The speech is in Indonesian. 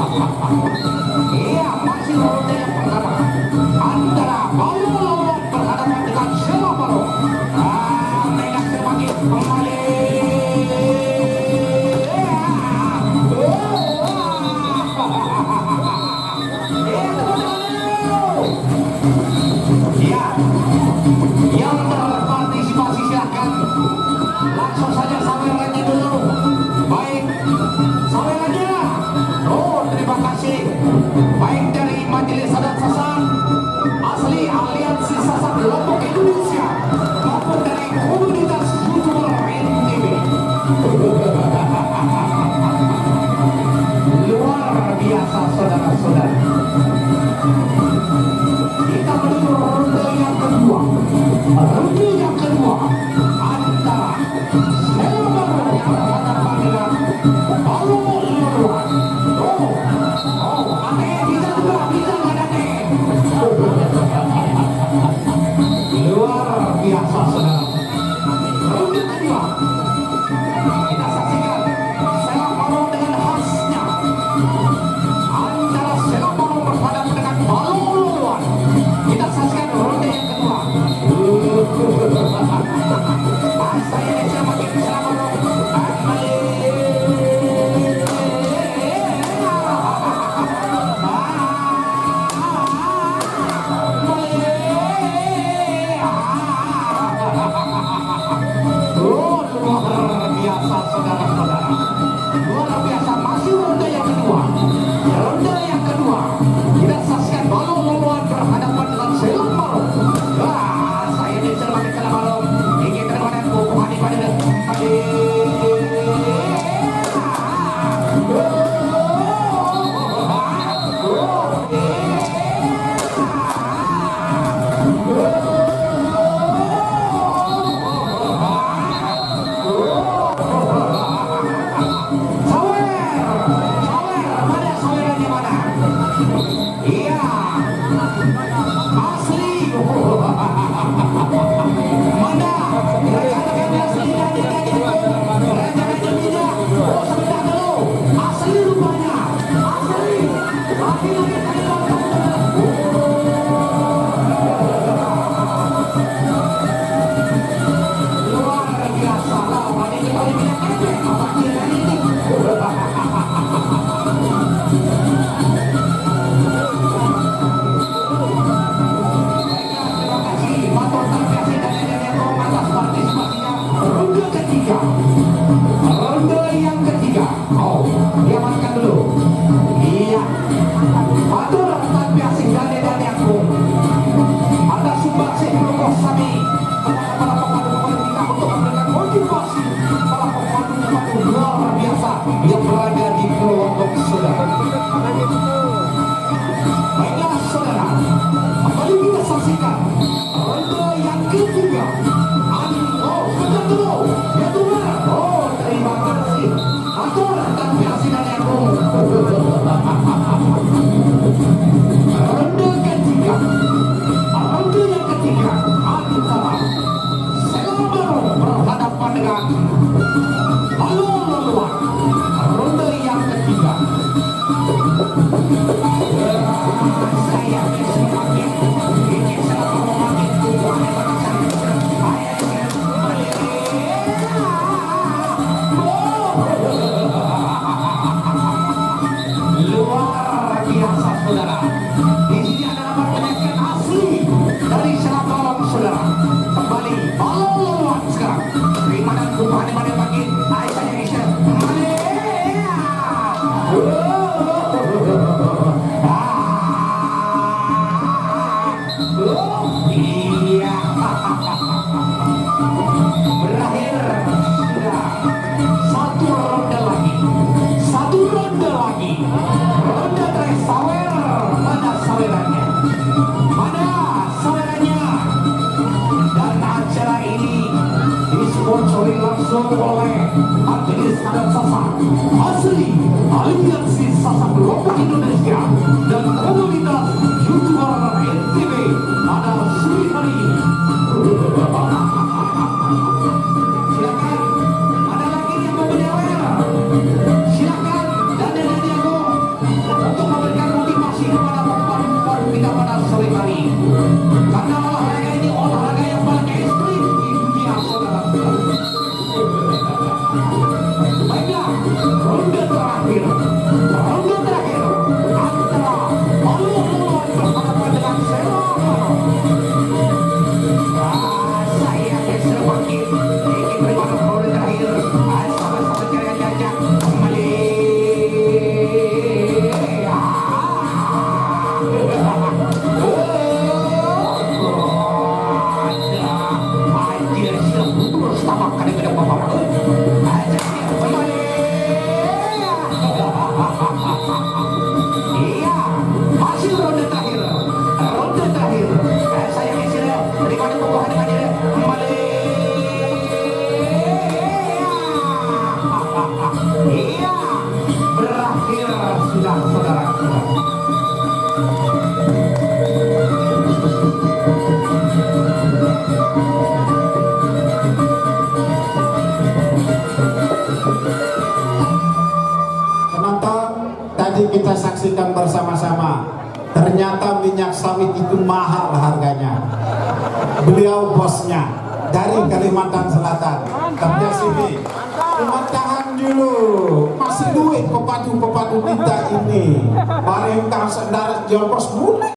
Iya, masih ronde yang pertama antara Balo lawan berhadapan dengan Sela Balo. Tengah semakin kembali. Ya, yang berpartisipasi silahkan langsung saja sawerannya dulu. Baik, sawerannya. Oh, terima kasih. Baik dari Majelis Adat Sasak asli Aliansi Sasak Lombok Indonesia maupun dari komunitas YouTuber NTB. Luar biasa saudara-saudara. Kita menuju ronde yang kedua. Ronde yang kedua antara Sela Balo berhadapan dengan Balo lawan. Bisa juga, bisa nggak Ade? Luar biasa saudara. Ronde kedua. Kita saksikan Sela Balo dengan khasnya. Antara Sela Balo berhadapan dengan Balo lawan. Kita saksikan ronde yang kedua. Saya semakin Sela Balo. Luar biasa saudara-saudara. Luar biasa, masih ronde yang kedua. Ronde yang kedua kita saksikan Balo lawan berhadapan dengan Sela Balo. Saya ini semakin Sela Balo ingin terhadap hubungan pada ronde yang ketiga. Oh, diamankan dulu. Iya. Matur tapi asing dade aku. Ada sumbang sih kelompok kami. Para pemandu kita untuk memberikan motivasi para pemandu luar biasa yang berada di kelompok saudara. Baiklah saudara, kembali kita saksikan ronde yang ketiga. Oh, sebentar dulu. Ya benar. Oh, terima kasih. Atur tapi asing dade aku. Ronde ketiga. Ronde yang ketiga antara Sela Balo berhadapan dengan Balo lawan. Ronde yang ketiga. Saya semakin ini Sela Balo makin tua. Luar biasa saudara. Di sini ada nomor penyaksian asli dari Sela Balo saudara. Kembali Balo lawan sekarang. Terima dan kumpulan pada pagi. Saya Indonesia. Iya. Berakhir sudah satu ronde lagi. Satu ronde lagi. Ronde dari sawer. Mana sawerannya? Mana sawerannya? Dan acara ini disponsori langsung oleh Majelis Adat Sasak asli Aliansi Sasak Lombok Indonesia dan komunitas YouTuber NTB pada sore hari ini. Silakan, ada lagi yang mau menyawer. Silakan, dan aku kita saksikan bersama-sama. Ternyata minyak sawit itu mahal harganya. Beliau bosnya dari Kalimantan Selatan. Tapi sini, cuma tahan dulu. Masih duit pepadu-pepadu kita ini. Bareng kang sendarat jongkos mulai.